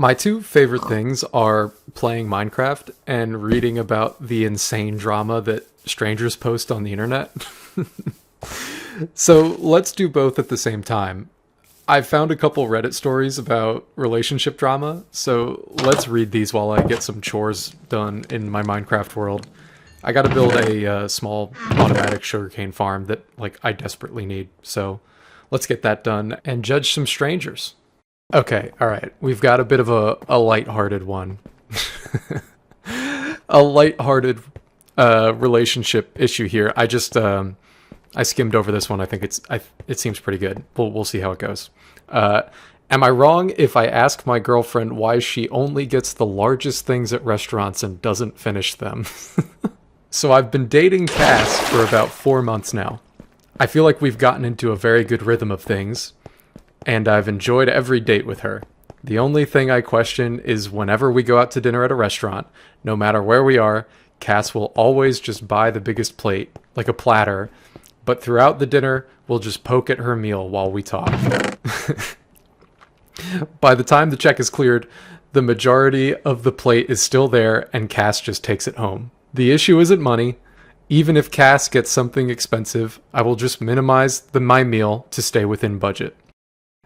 My two favorite things are playing Minecraft and reading about the insane drama that strangers post on the internet. So let's do both at the same time. I found a couple Reddit stories about relationship drama, so let's read these while I get some chores done in my Minecraft world. I gotta build a small automatic sugarcane farm that, like, I desperately need, so let's get that done and judge some strangers. Okay, alright, we've got a bit of a lighthearted one. A lighthearted relationship issue here. I skimmed over this one. I think it seems pretty good. We'll see how it goes. Am I wrong if I ask my girlfriend why she only gets the largest things at restaurants and doesn't finish them? So I've been dating Cass for about 4 months now. I feel like we've gotten into a very good rhythm of things, and I've enjoyed every date with her. The only thing I question is whenever we go out to dinner at a restaurant, no matter where we are, Cass will always just buy the biggest plate, like a platter, but throughout the dinner, we'll just poke at her meal while we talk. By the time the check is cleared, the majority of the plate is still there and Cass just takes it home. The issue isn't money. Even if Cass gets something expensive, I will just minimize my meal to stay within budget.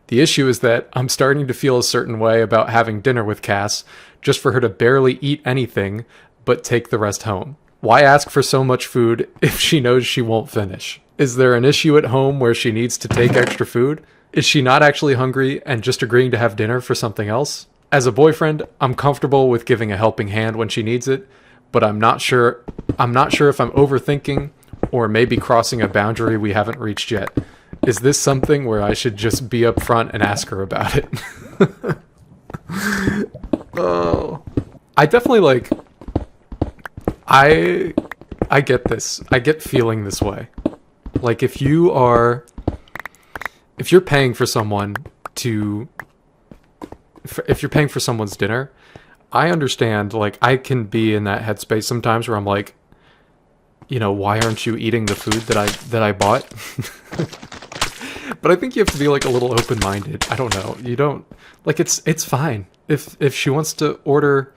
The issue is that I'm starting to feel a certain way about having dinner with Cass just for her to barely eat anything but take the rest home. Why ask for so much food if she knows she won't finish? Is there an issue at home where she needs to take extra food? Is she not actually hungry and just agreeing to have dinner for something else? As a boyfriend, I'm comfortable with giving a helping hand when she needs it, but I'm not sure if I'm overthinking or maybe crossing a boundary we haven't reached yet. Is this something where I should just be upfront and ask her about it? Oh. I definitely I get this. I get feeling this way. Like if you're paying for someone's dinner, I understand, like, I can be in that headspace sometimes where I'm like, why aren't you eating the food that I bought? But I think you have to be, like, a little open-minded. I don't know. You don't, like, it's fine. If she wants to order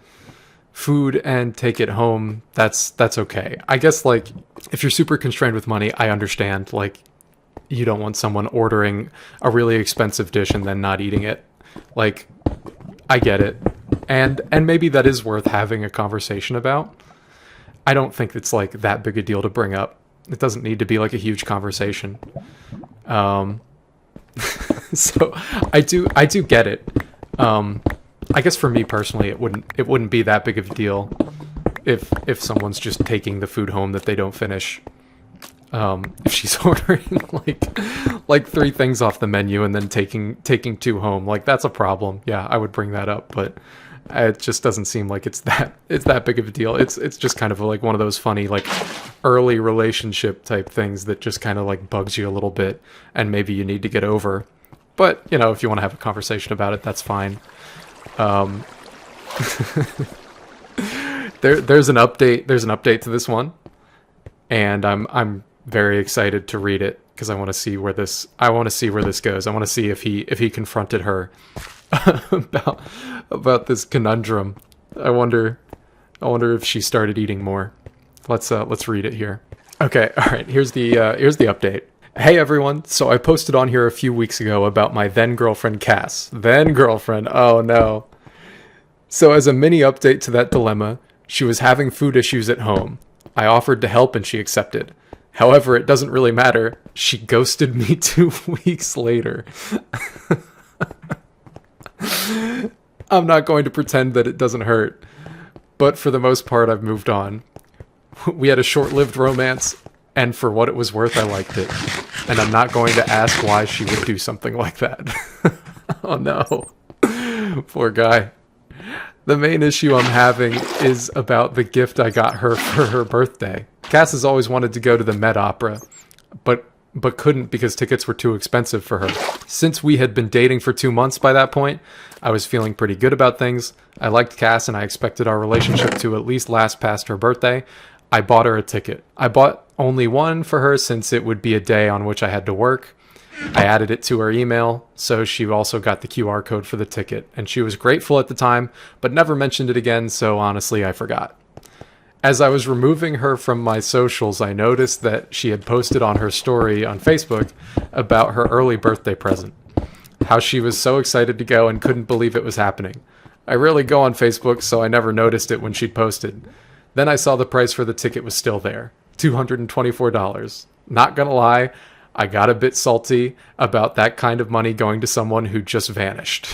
food and take it home, that's okay. I guess, like, if you're super constrained with money, I understand, like, you don't want someone ordering a really expensive dish and then not eating it. Like, I get it. And maybe that is worth having a conversation about. I don't think it's, like, that big a deal to bring up. It doesn't need to be, like, a huge conversation. So I do get it. I guess for me personally, it wouldn't be that big of a deal if someone's just taking the food home that they don't finish. If she's ordering like 3 things off the menu and then taking 2 home, like, that's a problem. Yeah, I would bring that up, but it just doesn't seem like it's that big of a deal. It's just kind of like one of those funny, like, early relationship type things that just kind of, like, bugs you a little bit and maybe you need to get over. But, if you want to have a conversation about it, that's fine. There's an update to this one, and I'm very excited to read it because I want to see where this goes. I want to see if he confronted her about this conundrum. I wonder if she started eating more. Let's read it here. Okay, all right. Here's the update. Hey everyone, so I posted on here a few weeks ago about my then girlfriend Cass. Then girlfriend, oh no. So as a mini update to that dilemma, she was having food issues at home. I offered to help and she accepted. However, it doesn't really matter. She ghosted me 2 weeks later. I'm not going to pretend that it doesn't hurt, but for the most part, I've moved on. We had a short-lived romance, and for what it was worth, I liked it. And I'm not going to ask why she would do something like that. Oh no. Poor guy. The main issue I'm having is about the gift I got her for her birthday. Cass has always wanted to go to the Met Opera, but couldn't because tickets were too expensive for her. Since we had been dating for 2 months by that point, I was feeling pretty good about things. I liked Cass and I expected our relationship to at least last past her birthday. I bought her a ticket. I bought only one for her since it would be a day on which I had to work. I added it to her email, so she also got the QR code for the ticket, and she was grateful at the time, but never mentioned it again, so honestly, I forgot. As I was removing her from my socials, I noticed that she had posted on her story on Facebook about her early birthday present. How she was so excited to go and couldn't believe it was happening. I rarely go on Facebook, so I never noticed it when she'd posted. Then I saw the price for the ticket was still there, $224. Not gonna lie, I got a bit salty about that kind of money going to someone who just vanished.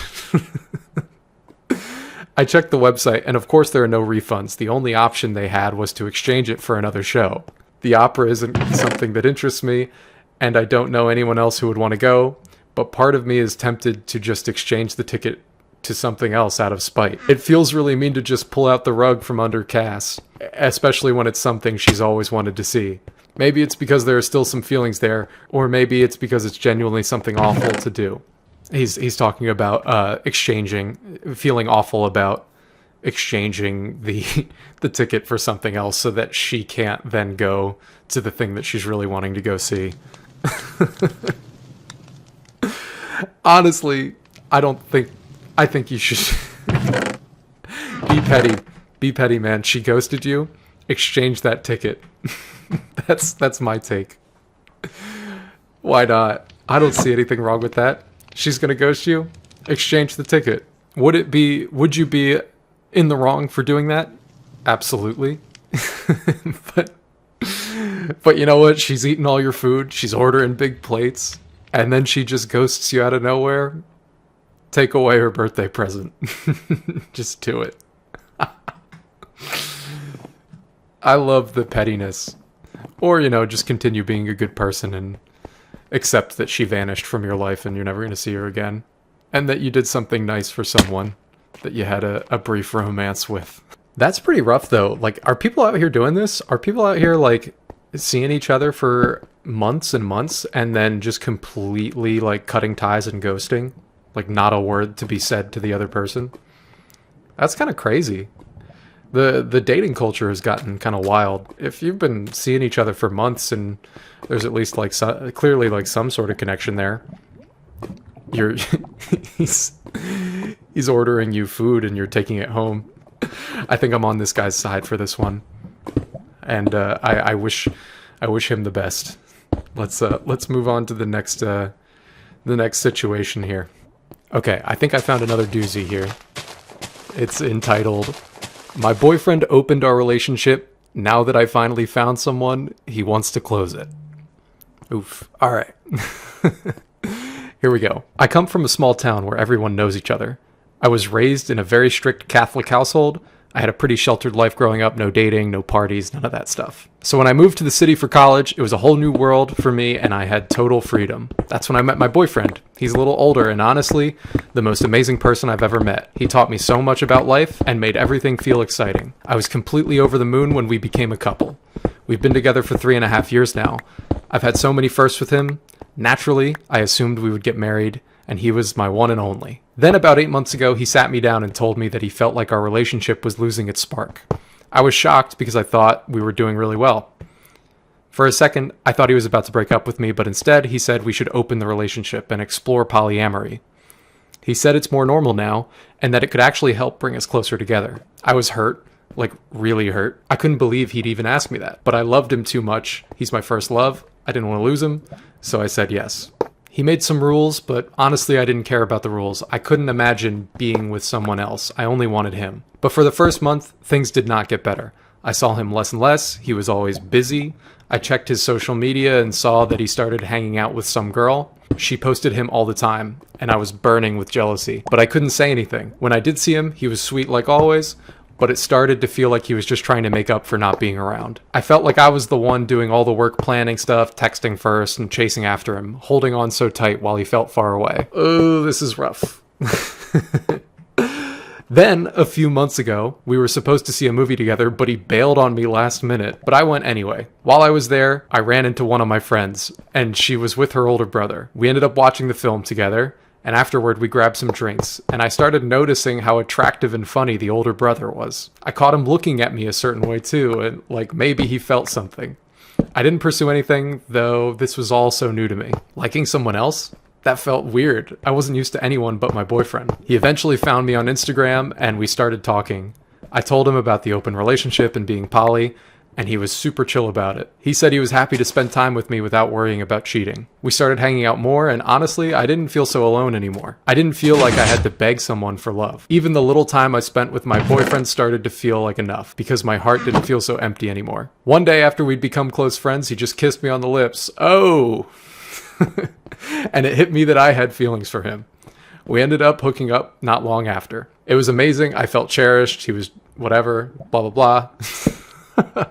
I checked the website, and of course there are no refunds. The only option they had was to exchange it for another show. The opera isn't something that interests me, and I don't know anyone else who would want to go, but part of me is tempted to just exchange the ticket to something else out of spite. It feels really mean to just pull out the rug from under Cass, especially when it's something she's always wanted to see. Maybe it's because there are still some feelings there, or maybe it's because it's genuinely something awful to do. He's talking about feeling awful about exchanging the ticket for something else so that she can't then go to the thing that she's really wanting to go see. Honestly, I think you should be petty. Be petty, man. She ghosted you. Exchange that ticket. That's my take. Why not? I don't see anything wrong with that. She's gonna ghost you. Exchange the ticket. Would you be in the wrong for doing that? Absolutely. But you know what? She's eating all your food. She's ordering big plates. And then she just ghosts you out of nowhere. Take away her birthday present. Just do it. I love the pettiness. Or, just continue being a good person and accept that she vanished from your life and you're never going to see her again. And that you did something nice for someone that you had a brief romance with. That's pretty rough, though. Like, are people out here doing this? Are people out here, like, seeing each other for months and months and then just completely, like, cutting ties and ghosting? Like, not a word to be said to the other person? That's kind of crazy. The dating culture has gotten kind of wild. If you've been seeing each other for months and there's at least like clearly like some sort of connection there, he's ordering you food and you're taking it home. I think I'm on this guy's side for this one, and I wish him the best. Let's move on to the next situation here. Okay, I think I found another doozy here. It's entitled, "My boyfriend opened our relationship. Now that I finally found someone, he wants to close it." Oof. All right. Here we go. I come from a small town where everyone knows each other. I was raised in a very strict Catholic household. I had a pretty sheltered life growing up, no dating, no parties, none of that stuff. So when I moved to the city for college, it was a whole new world for me and I had total freedom. That's when I met my boyfriend. He's a little older and honestly, the most amazing person I've ever met. He taught me so much about life and made everything feel exciting. I was completely over the moon when we became a couple. We've been together for 3.5 years now. I've had so many firsts with him. Naturally, I assumed we would get married, and he was my one and only. Then about 8 months ago, he sat me down and told me that he felt like our relationship was losing its spark. I was shocked because I thought we were doing really well. For a second, I thought he was about to break up with me, but instead he said we should open the relationship and explore polyamory. He said it's more normal now, and that it could actually help bring us closer together. I was hurt, like really hurt. I couldn't believe he'd even ask me that, but I loved him too much. He's my first love. I didn't want to lose him, so I said yes. He made some rules, but honestly, I didn't care about the rules. I couldn't imagine being with someone else. I only wanted him. But for the first month, things did not get better. I saw him less and less. He was always busy. I checked his social media and saw that he started hanging out with some girl. She posted him all the time, and I was burning with jealousy. But I couldn't say anything. When I did see him, he was sweet like always, but it started to feel like he was just trying to make up for not being around. I felt like I was the one doing all the work planning stuff, texting first, and chasing after him, holding on so tight while he felt far away. Oh, this is rough. Then, a few months ago, we were supposed to see a movie together, but he bailed on me last minute, but I went anyway. While I was there, I ran into one of my friends, and she was with her older brother. We ended up watching the film together, and afterward we grabbed some drinks, and I started noticing how attractive and funny the older brother was. I caught him looking at me a certain way too, and like maybe he felt something. I didn't pursue anything, though this was all so new to me. Liking someone else? That felt weird. I wasn't used to anyone but my boyfriend. He eventually found me on Instagram and we started talking. I told him about the open relationship and being poly, and he was super chill about it. He said he was happy to spend time with me without worrying about cheating. We started hanging out more, and honestly, I didn't feel so alone anymore. I didn't feel like I had to beg someone for love. Even the little time I spent with my boyfriend started to feel like enough, because my heart didn't feel so empty anymore. One day after we'd become close friends, he just kissed me on the lips. Oh! And it hit me that I had feelings for him. We ended up hooking up not long after. It was amazing. I felt cherished. He was whatever, blah, blah, blah.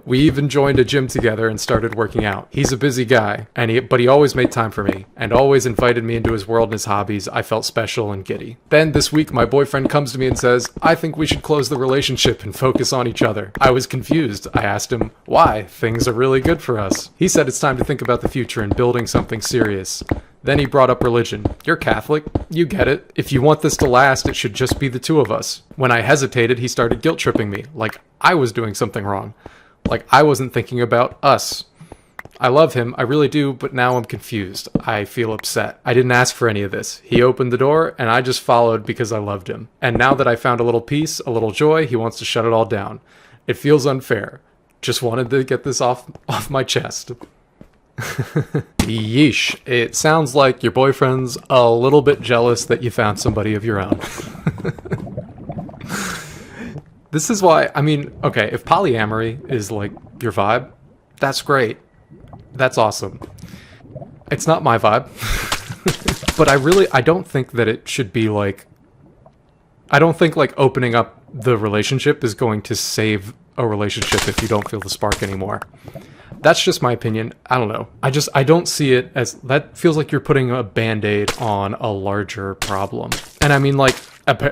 We even joined a gym together and started working out. He's a busy guy, but he always made time for me and always invited me into his world and his hobbies. I felt special and giddy. Then this week, my boyfriend comes to me and says, I think we should close the relationship and focus on each other. I was confused. I asked him, why? Things are really good for us. He said it's time to think about the future and building something serious. Then he brought up religion. You're Catholic. You get it. If you want this to last, it should just be the two of us. When I hesitated, he started guilt-tripping me, like I was doing something wrong. Like I wasn't thinking about us. I love him, I really do, but now I'm confused. I feel upset. I didn't ask for any of this. He opened the door, and I just followed because I loved him. And now that I found a little peace, a little joy, he wants to shut it all down. It feels unfair. Just wanted to get this off my chest. Yeesh. It sounds like your boyfriend's a little bit jealous that you found somebody of your own. This is why, I mean, okay, if polyamory is like your vibe, that's great. That's awesome. It's not my vibe. But I don't think that it should be like, I don't think like opening up the relationship is going to save a relationship if you don't feel the spark anymore. That's just my opinion. I don't know. I don't see it as, that feels like you're putting a band-aid on a larger problem. And I mean, like,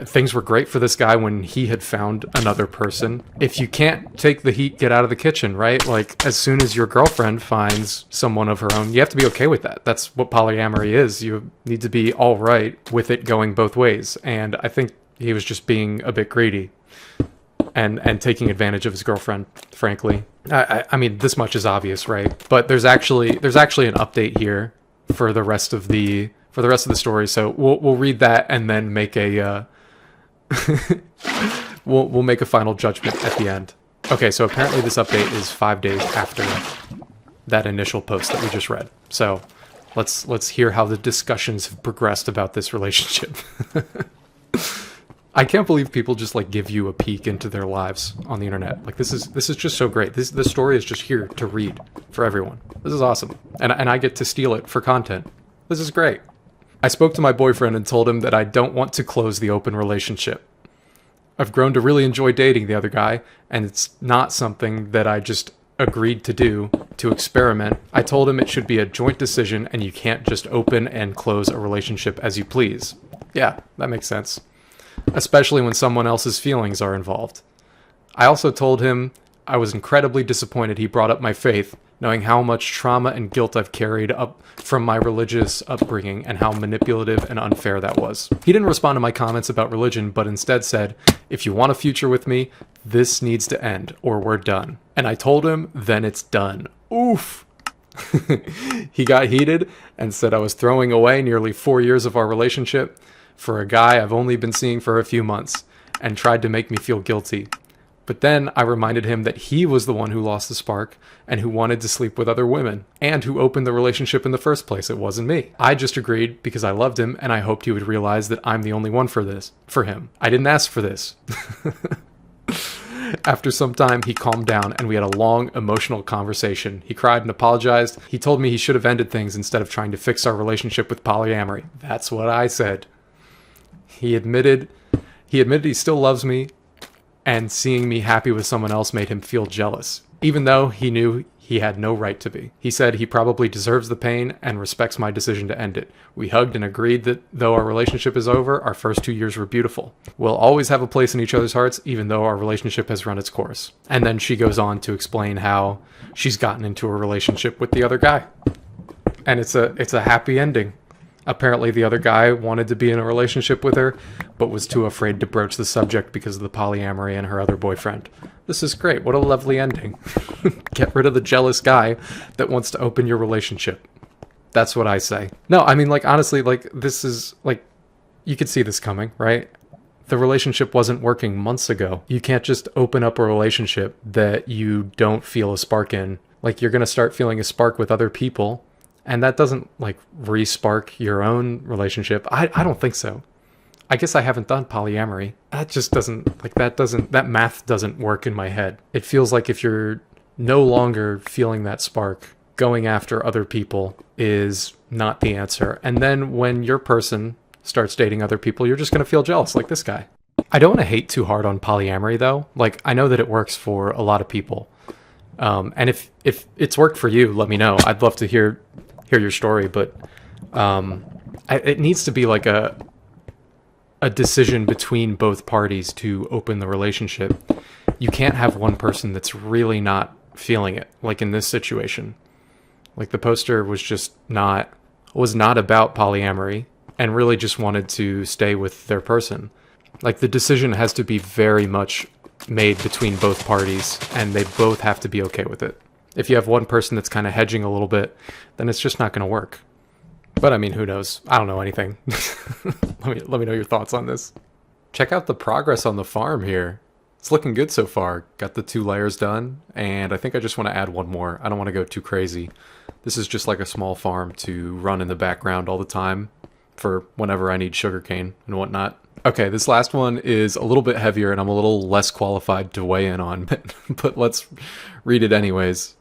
things were great for this guy when he had found another person. If you can't take the heat, get out of the kitchen, right? Like, as soon as your girlfriend finds someone of her own, you have to be okay with that. That's what polyamory is. You need to be all right with it going both ways. And I think he was just being a bit greedy and taking advantage of his girlfriend, frankly. I mean, this much is obvious, right? But there's actually an update here for the rest of the story. So we'll read that and then make a we'll make a final judgment at the end. Okay, so apparently this update is 5 days after that initial post that we just read. So let's hear how the discussions have progressed about this relationship. I can't believe people just like give you a peek into their lives on the internet. Like this is just so great. This story is just here to read for everyone. This is awesome. And I get to steal it for content. This is great. I spoke to my boyfriend and told him that I don't want to close the open relationship. I've grown to really enjoy dating the other guy, and it's not something that I just agreed to do to experiment. I told him it should be a joint decision and you can't just open and close a relationship as you please. Yeah, that makes sense. Especially when someone else's feelings are involved. I also told him I was incredibly disappointed he brought up my faith, knowing how much trauma and guilt I've carried up from my religious upbringing and how manipulative and unfair that was. He didn't respond to my comments about religion, but instead said, if you want a future with me, this needs to end or we're done. And I told him, then it's done. Oof. He got heated and said I was throwing away nearly 4 years of our relationship for a guy I've only been seeing for a few months, and tried to make me feel guilty. But then I reminded him that he was the one who lost the spark and who wanted to sleep with other women and who opened the relationship in the first place. It wasn't me. I just agreed because I loved him and I hoped he would realize that I'm the only one for him. I didn't ask for this. After some time, he calmed down and we had a long, emotional conversation. He cried and apologized. He told me he should have ended things instead of trying to fix our relationship with polyamory. That's what I said. He admitted he still loves me, and seeing me happy with someone else made him feel jealous, even though he knew he had no right to be. He said he probably deserves the pain and respects my decision to end it. We hugged and agreed that though our relationship is over, our first 2 years were beautiful. We'll always have a place in each other's hearts, even though our relationship has run its course. And then she goes on to explain how she's gotten into a relationship with the other guy. And it's a happy ending. Apparently the other guy wanted to be in a relationship with her, but was too afraid to broach the subject because of the polyamory and her other boyfriend. This is great. What a lovely ending. Get rid of the jealous guy that wants to open your relationship. That's what I say. No, I mean, like, honestly, like, this is, like, you could see this coming, right? The relationship wasn't working months ago. You can't just open up a relationship that you don't feel a spark in. Like, you're going to start feeling a spark with other people, and that doesn't, like, re-spark your own relationship. I don't think so. I guess I haven't done polyamory. That just doesn't, like, that math doesn't work in my head. It feels like if you're no longer feeling that spark, going after other people is not the answer. And then when your person starts dating other people, you're just going to feel jealous, like this guy. I don't want to hate too hard on polyamory, though. Like, I know that it works for a lot of people. And if it's worked for you, let me know. I'd love to hear your story, but it needs to be like a decision between both parties to open the relationship. You can't have one person that's really not feeling it, like in this situation. Like, the poster was not about polyamory and really just wanted to stay with their person. Like, the decision has to be very much made between both parties, and they both have to be okay with it. If you have one person that's kind of hedging a little bit, then it's just not going to work. But I mean, who knows? I don't know anything. Let me know your thoughts on this. Check out the progress on the farm here. It's looking good so far. Got the 2 layers done, and I think I just want to add one more. I don't want to go too crazy. This is just like a small farm to run in the background all the time for whenever I need sugarcane and whatnot. Okay, this last one is a little bit heavier, and I'm a little less qualified to weigh in on, but let's read it anyways.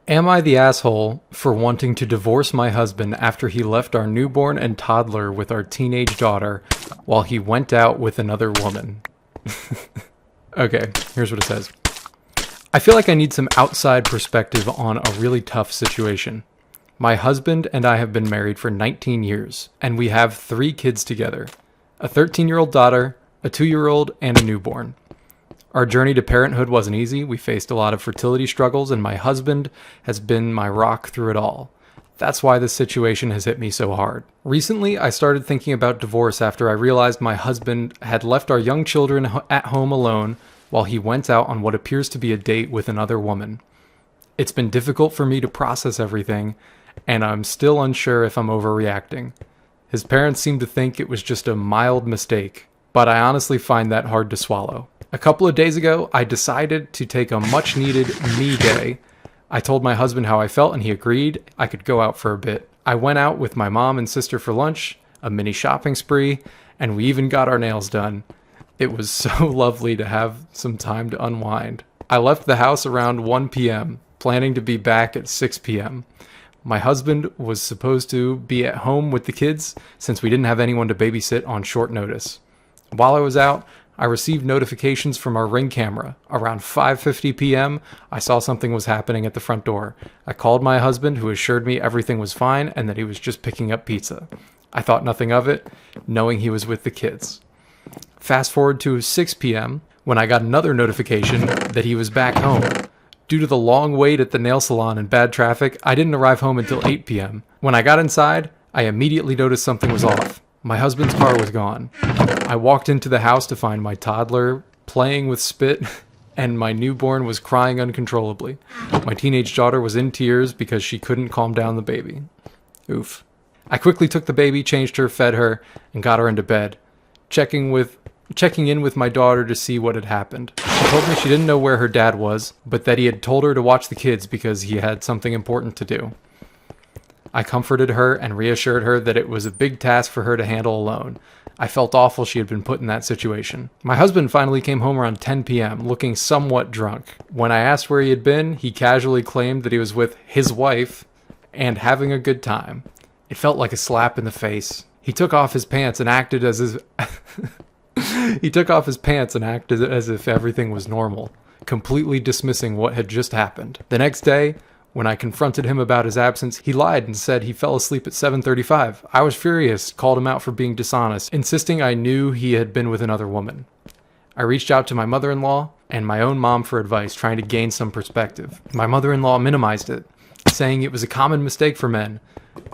Am I the asshole for wanting to divorce my husband after he left our newborn and toddler with our teenage daughter while he went out with another woman? Okay, here's what it says. I feel like I need some outside perspective on a really tough situation. My husband and I have been married for 19 years, and we have 3 kids together. A 13-year-old daughter, a 2-year-old, and a newborn. Our journey to parenthood wasn't easy. We faced a lot of fertility struggles, and my husband has been my rock through it all. That's why this situation has hit me so hard. Recently, I started thinking about divorce after I realized my husband had left our young children at home alone while he went out on what appears to be a date with another woman. It's been difficult for me to process everything, and I'm still unsure if I'm overreacting. His parents seem to think it was just a mild mistake, but I honestly find that hard to swallow. A couple of days ago, I decided to take a much-needed me day. I told my husband how I felt, and he agreed I could go out for a bit. I went out with my mom and sister for lunch, a mini shopping spree, and we even got our nails done. It was so lovely to have some time to unwind. I left the house around 1 p.m., planning to be back at 6 p.m. My husband was supposed to be at home with the kids since we didn't have anyone to babysit on short notice. While I was out, I received notifications from our Ring camera. Around 5:50 p.m., I saw something was happening at the front door. I called my husband, who assured me everything was fine and that he was just picking up pizza. I thought nothing of it, knowing he was with the kids. Fast forward to 6 p.m., when I got another notification that he was back home. Due to the long wait at the nail salon and bad traffic, I didn't arrive home until 8 p.m. When I got inside, I immediately noticed something was off. My husband's car was gone. I walked into the house to find my toddler playing with spit, and my newborn was crying uncontrollably. My teenage daughter was in tears because she couldn't calm down the baby. Oof. I quickly took the baby, changed her, fed her, and got her into bed, checking in with my daughter to see what had happened. She told me she didn't know where her dad was, but that he had told her to watch the kids because he had something important to do. I comforted her and reassured her that it was a big task for her to handle alone. I felt awful she had been put in that situation. My husband finally came home around 10 p.m., looking somewhat drunk. When I asked where he had been, he casually claimed that he was with his wife and having a good time. It felt like a slap in the face. He took off his pants and acted as if everything was normal, completely dismissing what had just happened. The next day, when I confronted him about his absence, he lied and said he fell asleep at 7:35. I was furious, called him out for being dishonest, insisting I knew he had been with another woman. I reached out to my mother-in-law and my own mom for advice, trying to gain some perspective. My mother-in-law minimized it, saying it was a common mistake for men,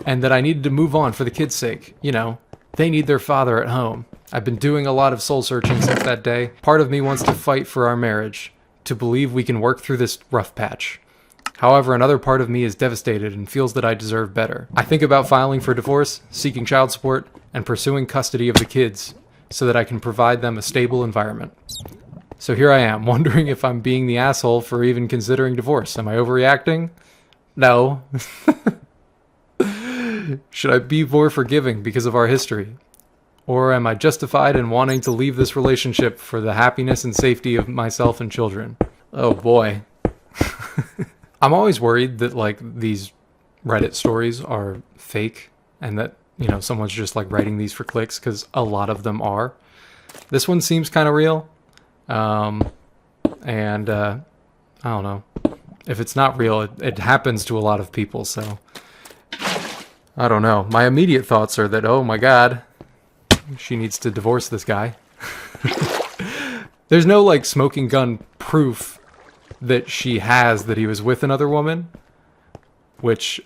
and that I needed to move on for the kids' sake. You know, they need their father at home. I've been doing a lot of soul searching since that day. Part of me wants to fight for our marriage, to believe we can work through this rough patch. However, another part of me is devastated and feels that I deserve better. I think about filing for divorce, seeking child support, and pursuing custody of the kids so that I can provide them a stable environment. So here I am, wondering if I'm being the asshole for even considering divorce. Am I overreacting? No. Should I be more forgiving because of our history? Or am I justified in wanting to leave this relationship for the happiness and safety of myself and children? Oh boy. I'm always worried that like these Reddit stories are fake and that, you know, someone's just like writing these for clicks, because a lot of them are. This one seems kind of real. I don't know. If it's not real, it happens to a lot of people, so I don't know. My immediate thoughts are that, oh my god, she needs to divorce this guy. There's no like smoking gun proof that she has that he was with another woman, which,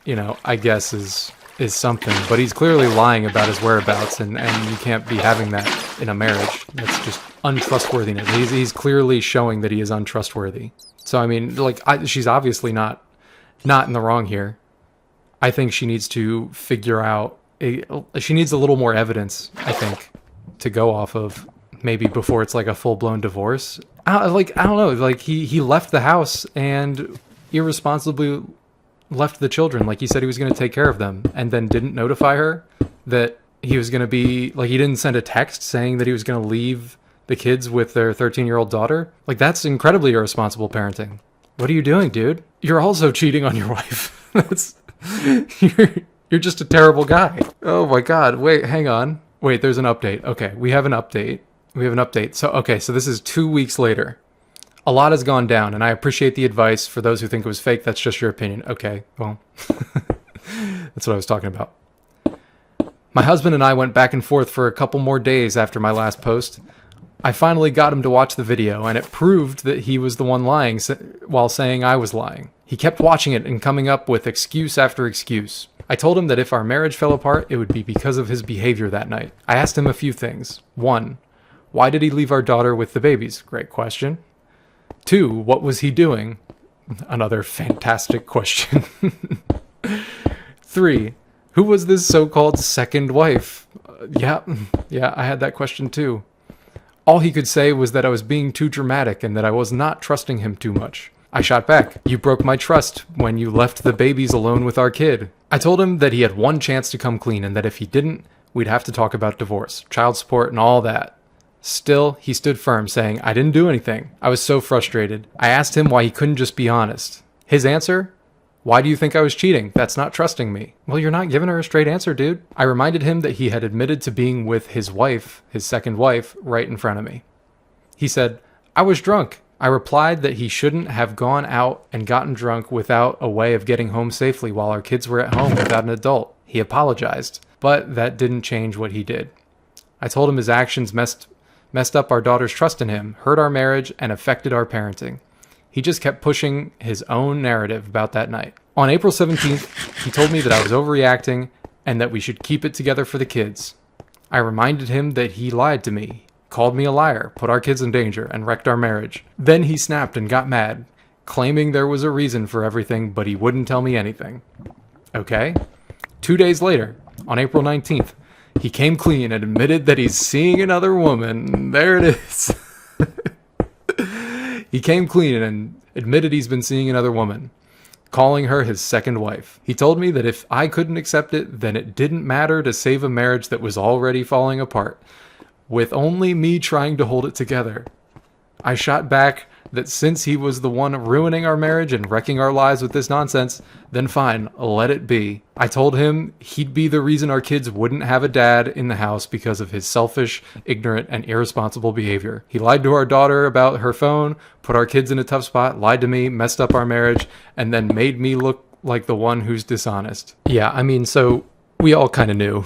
you know, I guess is something, but he's clearly lying about his whereabouts, and you can't be having that in a marriage. That's just untrustworthiness. He's clearly showing that he is untrustworthy. So I mean, like, she's obviously not in the wrong here. I think she needs to figure out she needs a little more evidence, I think, to go off of, maybe before it's like a full-blown divorce. I don't know, like he left the house and irresponsibly left the children. Like, he said he was going to take care of them and then didn't notify her that he was going to be, like, he didn't send a text saying that he was going to leave the kids with their 13-year-old daughter. Like, that's incredibly irresponsible parenting. What are you doing, dude? You're also cheating on your wife. You're just a terrible guy. Oh my god. Wait, hang on. Wait, there's an update. Okay, we have an update. So this is 2 weeks later. A lot has gone down, and I appreciate the advice. For those who think it was fake, that's just your opinion. Okay, well, that's what I was talking about. My husband and I went back and forth for a couple more days after my last post. I finally got him to watch the video, and it proved that he was the one lying while saying I was lying. He kept watching it and coming up with excuse after excuse. I told him that if our marriage fell apart, it would be because of his behavior that night. I asked him a few things. 1, why did he leave our daughter with the babies? Great question. 2, what was he doing? Another fantastic question. 3, who was this so-called second wife? Yeah, I had that question too. All he could say was that I was being too dramatic and that I was not trusting him too much. I shot back. You broke my trust when you left the babies alone with our kid. I told him that he had one chance to come clean and that if he didn't, we'd have to talk about divorce, child support, and all that. Still, he stood firm, saying I didn't do anything. I was so frustrated. I asked him why he couldn't just be honest. His answer? Why do you think I was cheating? That's not trusting me. Well, you're not giving her a straight answer, dude. I reminded him that he had admitted to being with his wife, his second wife, right in front of me. He said, I was drunk. I replied that he shouldn't have gone out and gotten drunk without a way of getting home safely while our kids were at home without an adult. He apologized, but that didn't change what he did. I told him his actions messed up our daughter's trust in him, hurt our marriage, and affected our parenting. He just kept pushing his own narrative about that night. On April 17th, he told me that I was overreacting and that we should keep it together for the kids. I reminded him that he lied to me, called me a liar, put our kids in danger, and wrecked our marriage. Then he snapped and got mad, claiming there was a reason for everything, but he wouldn't tell me anything. Okay. 2 days later, on April 19th, he came clean and admitted that he's seeing another woman. There it is. He came clean and admitted he's been seeing another woman, calling her his second wife. He told me that if I couldn't accept it, then it didn't matter to save a marriage that was already falling apart, with only me trying to hold it together. I shot back that since he was the one ruining our marriage and wrecking our lives with this nonsense, then fine, let it be. I told him he'd be the reason our kids wouldn't have a dad in the house because of his selfish, ignorant, and irresponsible behavior. He lied to our daughter about her phone, put our kids in a tough spot, lied to me, messed up our marriage, and then made me look like the one who's dishonest. Yeah, I mean, so we all kind of knew.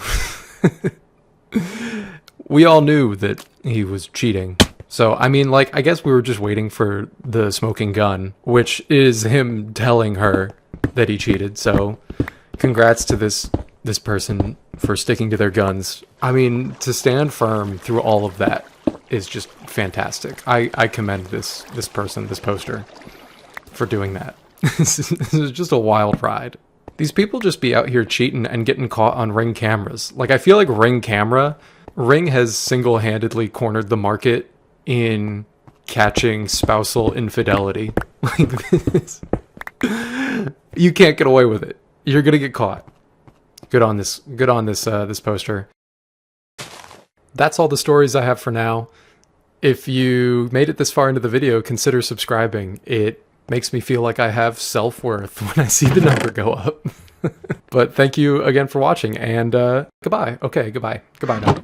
We all knew that he was cheating. So, I mean, like, I guess we were just waiting for the smoking gun, which is him telling her that he cheated. So, congrats to this person for sticking to their guns. I mean, to stand firm through all of that is just fantastic. I commend this poster, for doing that. This is just a wild ride. These people just be out here cheating and getting caught on Ring cameras. Like, I feel like Ring has single-handedly cornered the market in catching spousal infidelity. Like this. You can't get away with it. You're gonna get caught. Good on this poster. That's all the stories I have for now. If you made it this far into the video, consider subscribing. It makes me feel like I have self-worth when I see the number go up. But thank you again for watching, and goodbye. Okay, goodbye. Goodbye now.